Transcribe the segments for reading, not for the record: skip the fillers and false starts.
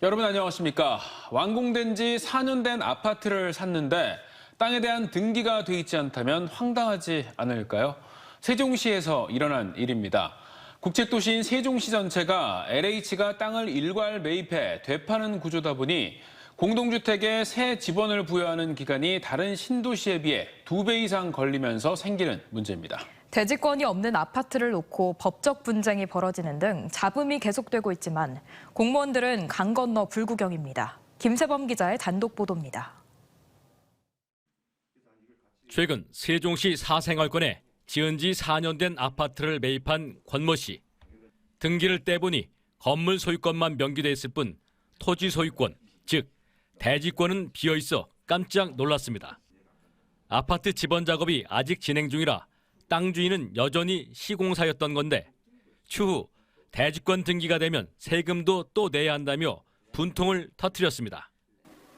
여러분 안녕하십니까? 완공된 지 4년 된 아파트를 샀는데 땅에 대한 등기가 돼 있지 않다면 황당하지 않을까요? 세종시에서 일어난 일입니다. 국책도시인 세종시 전체가 LH가 땅을 일괄 매입해 되파는 구조다 보니 공동주택에 새 지번을 부여하는 기간이 다른 신도시에 비해 2배 이상 걸리면서 생기는 문제입니다. 대지권이 없는 아파트를 놓고 법적 분쟁이 벌어지는 등 잡음이 계속되고 있지만 공무원들은 강 건너 불구경입니다. 김세범 기자의 단독 보도입니다. 최근 세종시 사생활권에 지은 지 4년 된 아파트를 매입한 권모 씨. 등기를 떼보니 건물 소유권만 명기돼 있을 뿐 토지 소유권, 즉 대지권은 비어있어 깜짝 놀랐습니다. 아파트 지번 작업이 아직 진행 중이라 땅 주인은 여전히 시공사였던 건데 추후 대지권 등기가 되면 세금도 또 내야 한다며 분통을 터뜨렸습니다.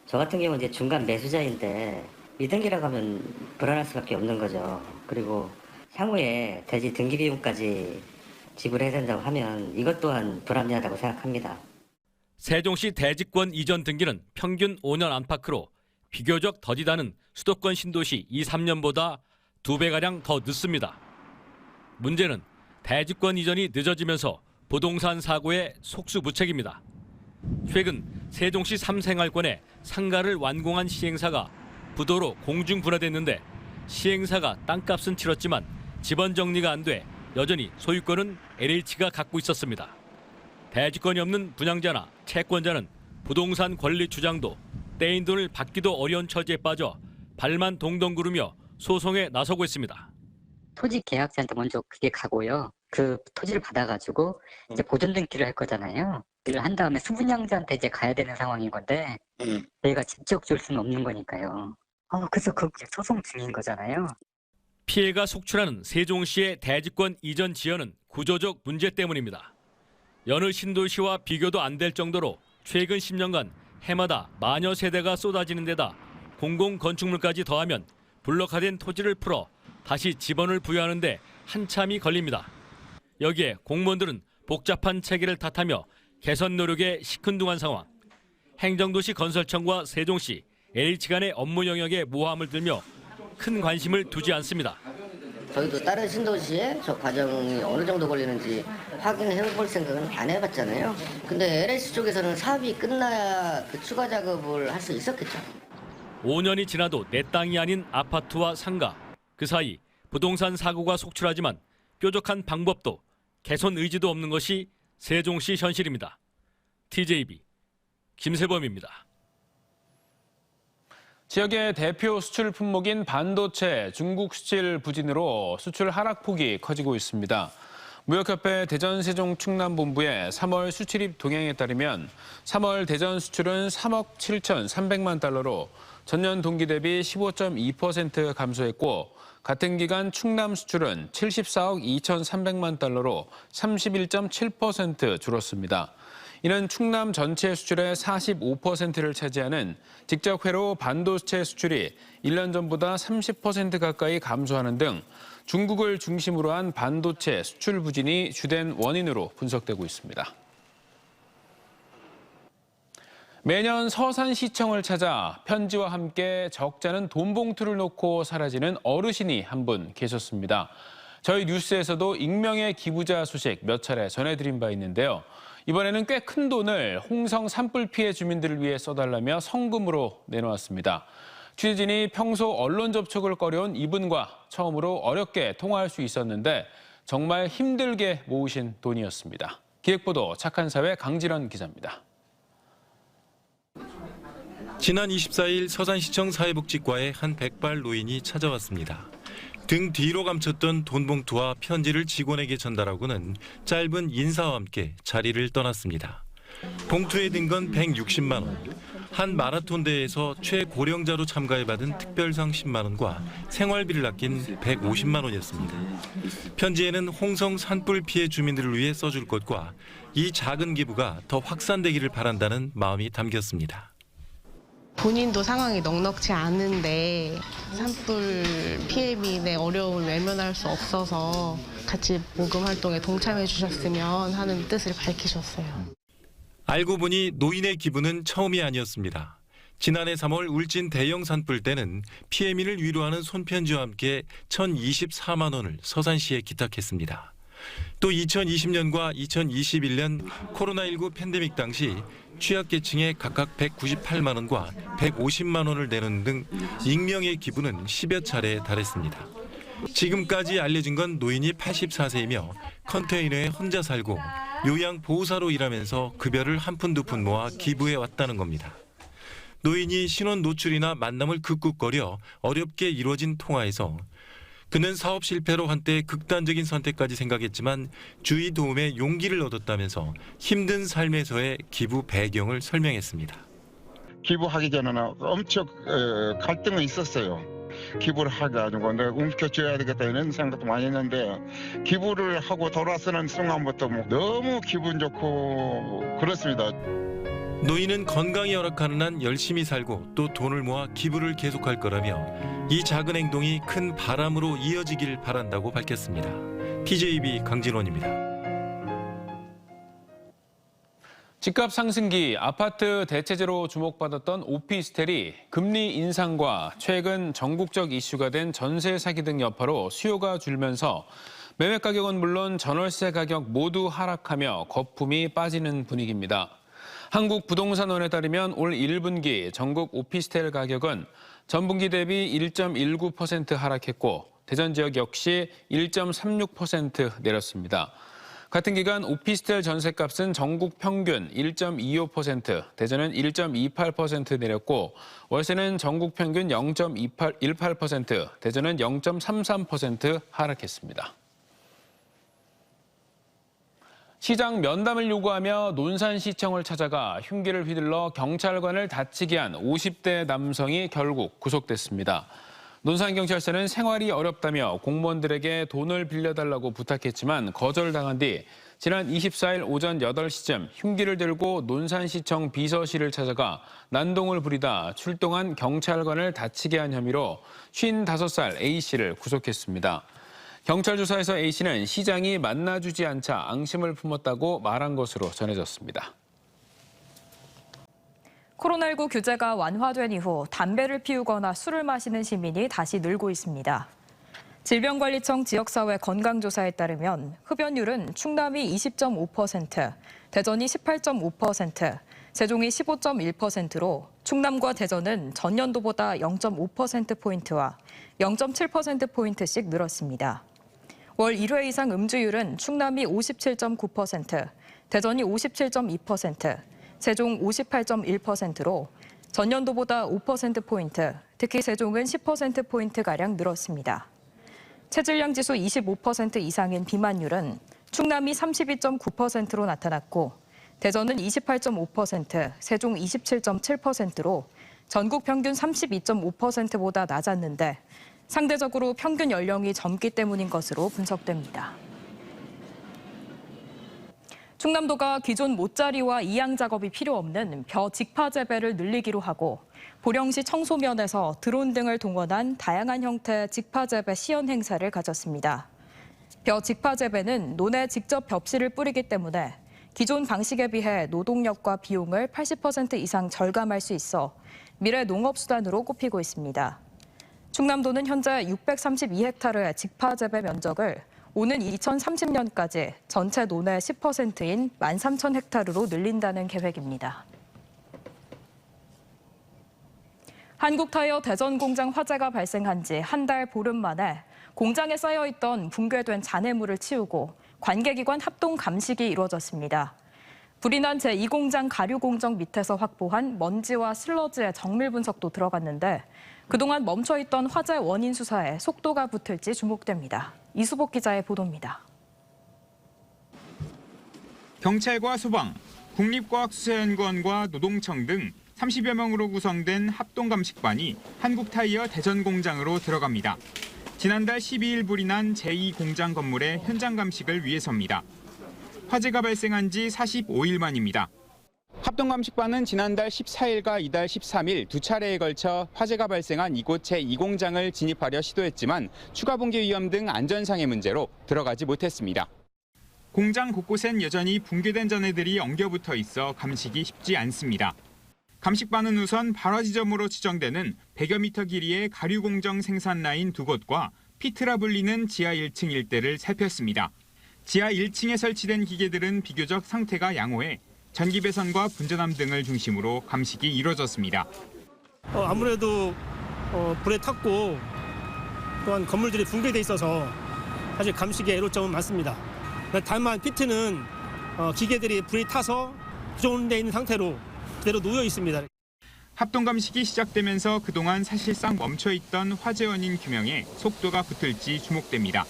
저 같은 경우는 이제 중간 매수자인데 미등기라고 하면 불안할 수밖에 없는 거죠. 그리고 향후에 대지 등기 비용까지 지불해야 된다고 하면 이것 또한 불합리하다고 생각합니다. 세종시 대지권 이전 등기는 평균 5년 안팎으로 비교적 더디다는 수도권 신도시 2, 3년보다 2배가량 더 늦습니다. 문제는 대지권 이전이 늦어지면서 부동산 사고의 속수무책입니다. 최근 세종시 3생활권에 상가를 완공한 시행사가 부도로 공중분해됐는데 시행사가 땅값은 치렀지만 지번 정리가 안 돼 여전히 소유권은 LH가 갖고 있었습니다. 대지권이 없는 분양자나 채권자는 부동산 권리 주장도 떼인 돈을 받기도 어려운 처지에 빠져 발만 동동 구르며 소송에 나서고 있습니다. 토지 계약자한테 먼저 그게 가고요. 그 토지를 받아가지고 이제 보존 등기를 할 거잖아요. 일을 한 다음에 수분양자한테 이제 가야 되는 상황인 건데 저희가 직접 줄 수는 없는 거니까요. 그래서 그 소송 중인 거잖아요. 피해가 속출하는 세종시의 대지권 이전 지연은 구조적 문제 때문입니다. 여느 신도시와 비교도 안 될 정도로 최근 10년간 해마다 마녀 세대가 쏟아지는 데다 공공건축물까지 더하면 블록화된 토지를 풀어 다시 지번을 부여하는 데 한참이 걸립니다. 여기에 공무원들은 복잡한 체계를 탓하며 개선 노력에 시큰둥한 상황. 행정도시 건설청과 세종시, LH 간의 업무 영역에 모함을 들며 큰 관심을 두지 않습니다. 저희도 다른 신도시에 저 과정이 어느 정도 걸리는지 확인해 볼 생각은 안 해봤잖아요. 근데 LH 쪽에서는 사업이 끝나야 그 추가 작업을 할 수 있었겠죠. 5년이 지나도 내 땅이 아닌 아파트와 상가. 그 사이 부동산 사고가 속출하지만 뾰족한 방법도 개선 의지도 없는 것이 세종시 현실입니다. TJB 김세범입니다. 지역의 대표 수출 품목인 반도체 중국 수출 부진으로 수출 하락폭이 커지고 있습니다. 무역협회 대전 세종 충남본부의 3월 수출입 동향에 따르면 3월 대전 수출은 3억 7,300만 달러로 전년 동기 대비 15.2% 감소했고 같은 기간 충남 수출은 74억 2,300만 달러로 31.7% 줄었습니다. 이는 충남 전체 수출의 45%를 차지하는 직접 회로 반도체 수출이 1년 전보다 30% 가까이 감소하는 등 중국을 중심으로 한 반도체 수출 부진이 주된 원인으로 분석되고 있습니다. 매년 서산시청을 찾아 편지와 함께 적잖은 돈 봉투를 놓고 사라지는 어르신이 한 분 계셨습니다. 저희 뉴스에서도 익명의 기부자 소식 몇 차례 전해드린 바 있는데요. 이번에는 꽤 큰 돈을 홍성 산불 피해 주민들을 위해 써달라며 성금으로 내놓았습니다. 취재진이 평소 언론 접촉을 꺼려온 이분과 처음으로 어렵게 통화할 수 있었는데 정말 힘들게 모으신 돈이었습니다. 기획보도 착한 사회 강진원 기자입니다. 지난 24일 서산시청 사회복지과에 한 백발 노인이 찾아왔습니다. 등 뒤로 감췄던 돈 봉투와 편지를 직원에게 전달하고는 짧은 인사와 함께 자리를 떠났습니다. 봉투에 든 건 160만 원. 한 마라톤 대회에서 최고령자로 참가해 받은 특별상 10만 원과 생활비를 아낀 150만 원이었습니다. 편지에는 홍성 산불 피해 주민들을 위해 써줄 것과 이 작은 기부가 더 확산되기를 바란다는 마음이 담겼습니다. 본인도 상황이 넉넉지 않은데 산불 피해민의 어려움을 외면할 수 없어서 같이 모금 활동에 동참해 주셨으면 하는 뜻을 밝히셨어요. 알고 보니 노인의 기부는 처음이 아니었습니다. 지난해 3월 울진 대형 산불 때는 피해민을 위로하는 손편지와 함께 1,024만 원을 서산시에 기탁했습니다. 또 2020년과 2021년 코로나19 팬데믹 당시 취약계층에 각각 198만 원과 150만 원을 내는 등 익명의 기부는 10여 차례에 달했습니다. 지금까지 알려진 건 노인이 84세이며 컨테이너에 혼자 살고 요양보호사로 일하면서 급여를 한 푼 두 푼 모아 기부해 왔다는 겁니다. 노인이 신원 노출이나 만남을 극국거려 어렵게 이루어진 통화에서 그는 사업 실패로 한때 극단적인 선택까지 생각했지만 주위 도움에 용기를 얻었다면서 힘든 삶에서의 기부 배경을 설명했습니다. 기부하기 전에는 엄청 갈등은 있었어요. 기부를 해가지고 내가 움켜쥐어야 되겠다 이런 생각도 많이 했는데 기부를 하고 돌아서는 순간부터 너무 기분 좋고 그렇습니다. 노인은 건강이 허락하는 한 열심히 살고 또 돈을 모아 기부를 계속할 거라며 이 작은 행동이 큰 바람으로 이어지길 바란다고 밝혔습니다. TJB 강진원입니다. 집값 상승기 아파트 대체제로 주목받았던 오피스텔이 금리 인상과 최근 전국적 이슈가 된 전세 사기 등 여파로 수요가 줄면서 매매 가격은 물론 전월세 가격 모두 하락하며 거품이 빠지는 분위기입니다. 한국부동산원에 따르면 올 1분기 전국 오피스텔 가격은 전분기 대비 1.19% 하락했고 대전 지역 역시 1.36% 내렸습니다. 같은 기간 오피스텔 전셋값은 전국 평균 1.25%, 대전은 1.28% 내렸고 월세는 전국 평균 0.18%, 대전은 0.33% 하락했습니다. 시장 면담을 요구하며 논산시청을 찾아가 흉기를 휘둘러 경찰관을 다치게 한 50대 남성이 결국 구속됐습니다. 논산경찰서는 생활이 어렵다며 공무원들에게 돈을 빌려달라고 부탁했지만 거절당한 뒤 지난 24일 오전 8시쯤 흉기를 들고 논산시청 비서실을 찾아가 난동을 부리다 출동한 경찰관을 다치게 한 혐의로 55살 A씨를 구속했습니다. 경찰 조사에서 A씨는 시장이 만나주지 않자 앙심을 품었다고 말한 것으로 전해졌습니다. 코로나19 규제가 완화된 이후 담배를 피우거나 술을 마시는 시민이 다시 늘고 있습니다. 질병관리청 지역사회 건강조사에 따르면 흡연율은 충남이 20.5%, 대전이 18.5%, 세종이 15.1%로 충남과 대전은 전년도보다 0.5%포인트와 0.7%포인트씩 늘었습니다. 월 1회 이상 음주율은 충남이 57.9%, 대전이 57.2%, 세종 58.1%로 전년도보다 5%포인트, 특히 세종은 10%포인트가량 늘었습니다. 체질량 지수 25% 이상인 비만율은 충남이 32.9%로 나타났고 대전은 28.5%, 세종 27.7%로 전국 평균 32.5%보다 낮았는데 상대적으로 평균 연령이 젊기 때문인 것으로 분석됩니다. 충남도가 기존 못자리와 이양 작업이 필요 없는 벼 직파 재배를 늘리기로 하고 보령시 청소면에서 드론 등을 동원한 다양한 형태의 직파 재배 시연 행사를 가졌습니다. 벼 직파 재배는 논에 직접 벽실을 뿌리기 때문에 기존 방식에 비해 노동력과 비용을 80% 이상 절감할 수 있어 미래 농업수단으로 꼽히고 있습니다. 충남도는 현재 632헥타르의 직파 재배 면적을 오는 2030년까지 전체 논의 10%인 13,000헥타르로 늘린다는 계획입니다. 한국타이어 대전 공장 화재가 발생한 지 한 달 보름 만에 공장에 쌓여있던 붕괴된 잔해물을 치우고 관계기관 합동 감식이 이루어졌습니다. 불이 난 제2공장 가류공정 밑에서 확보한 먼지와 슬러지의 정밀 분석도 들어갔는데 그동안 멈춰있던 화재 원인 수사에 속도가 붙을지 주목됩니다. 이수복 기자의 보도입니다. 경찰과 소방, 국립과학수사연구원과 노동청 등 30여 명으로 구성된 합동감식반이 한국타이어 대전 공장으로 들어갑니다. 지난달 12일 불이 난 제2공장 건물의 현장 감식을 위해서입니다. 화재가 발생한 지 45일 만입니다. 합동감식반은 지난달 14일과 이달 13일 두 차례에 걸쳐 화재가 발생한 이곳 제2공장을 진입하려 시도했지만 추가 붕괴 위험 등 안전상의 문제로 들어가지 못했습니다. 공장 곳곳엔 여전히 붕괴된 잔해들이 엉겨붙어 있어 감식이 쉽지 않습니다. 감식반은 우선 발화 지점으로 추정되는 100여 미터 길이의 가류 공정 생산 라인 2곳과 피트라 불리는 지하 1층 일대를 살폈습니다. 지하 1층에 설치된 기계들은 비교적 상태가 양호해 전기 배선과 분전함 등을 중심으로 감식이 이뤄졌습니다. 아무래도 불에 탔고 또한 건물들이 붕괴돼 있어서 사실 감식에 애로점은 많습니다. 다만 피트는 기계들이 불이 타서 부존돼 있는 상태로 그대로 놓여 있습니다. 합동 감식이 시작되면서 그동안 사실상 멈춰있던 화재 원인 규명에 속도가 붙을지 주목됩니다.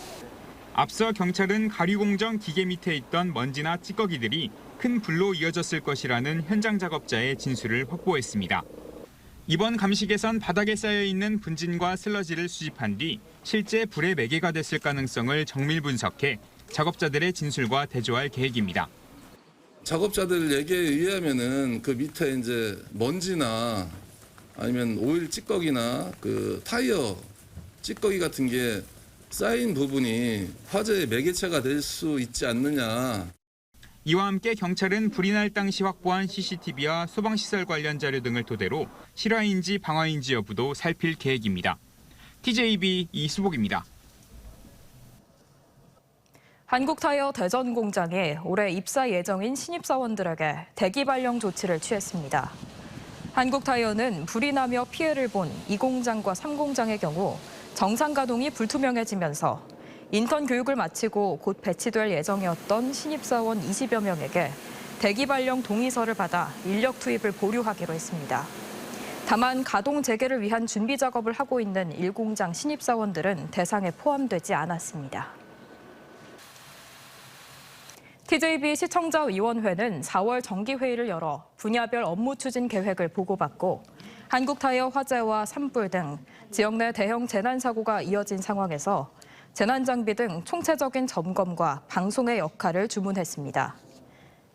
앞서 경찰은 가류 공정 기계 밑에 있던 먼지나 찌꺼기들이 큰 불로 이어졌을 것이라는 현장 작업자의 진술을 확보했습니다. 이번 감식에선 바닥에 쌓여있는 분진과 슬러지를 수집한 뒤 실제 불의 매개가 됐을 가능성을 정밀 분석해 작업자들의 진술과 대조할 계획입니다. 작업자들 얘기에 의하면은 그 밑에 이제 먼지나 아니면 오일 찌꺼기나 그 타이어 찌꺼기 같은 게 쌓인 부분이 화재의 매개체가 될 수 있지 않느냐. 이와 함께 경찰은 불이 날 당시 확보한 CCTV와 소방시설 관련 자료 등을 토대로 실화인지 방화인지 여부도 살필 계획입니다. TJB 이수복입니다. 한국타이어 대전 공장이 올해 입사 예정인 신입사원들에게 대기 발령 조치를 취했습니다. 한국타이어는 불이 나며 피해를 본 2공장과 3공장의 경우 정상 가동이 불투명해지면서 인턴 교육을 마치고 곧 배치될 예정이었던 신입사원 20여 명에게 대기 발령 동의서를 받아 인력 투입을 보류하기로 했습니다. 다만 가동 재개를 위한 준비 작업을 하고 있는 1공장 신입사원들은 대상에 포함되지 않았습니다. TJB 시청자위원회는 4월 정기회의를 열어 분야별 업무 추진 계획을 보고받고 한국타이어 화재와 산불 등 지역 내 대형 재난사고가 이어진 상황에서 재난장비 등 총체적인 점검과 방송의 역할을 주문했습니다.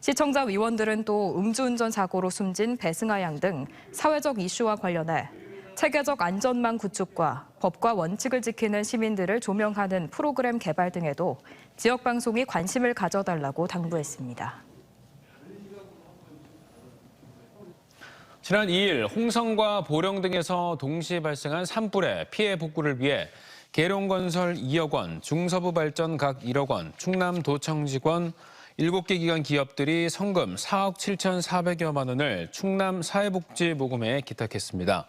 시청자위원들은 또 음주운전 사고로 숨진 배승아 양 등 사회적 이슈와 관련해 체계적 안전망 구축과 법과 원칙을 지키는 시민들을 조명하는 프로그램 개발 등에도 지역 방송이 관심을 가져달라고 당부했습니다. 지난 2일 홍성과 보령 등에서 동시에 발생한 산불의 피해 복구를 위해 계룡건설 2억 원, 중서부발전 각 1억 원, 충남도청 직원 7개 기관 기업들이 성금 4억 7,400여만 원을 충남 사회복지모금회에 기탁했습니다.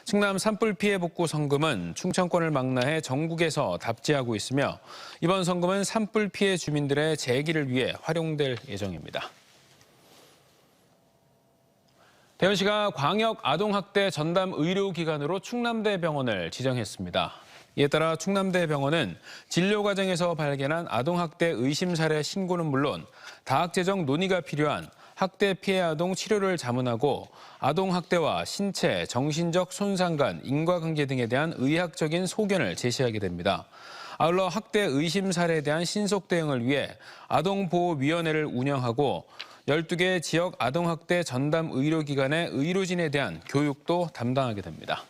충남 산불 피해 복구 성금은 충청권을 망라해 전국에서 답지하고 있으며 이번 성금은 산불 피해 주민들의 재기를 위해 활용될 예정입니다. 대전시가 광역 아동학대 전담 의료기관으로 충남대병원을 지정했습니다. 이에 따라 충남대병원은 진료 과정에서 발견한 아동학대 의심 사례 신고는 물론 다학제정 논의가 필요한 학대 피해 아동 치료를 자문하고 아동학대와 신체, 정신적 손상 간 인과관계 등에 대한 의학적인 소견을 제시하게 됩니다. 아울러 학대 의심 사례에 대한 신속 대응을 위해 아동보호위원회를 운영하고 12개 지역 아동학대 전담 의료기관의 의료진에 대한 교육도 담당하게 됩니다.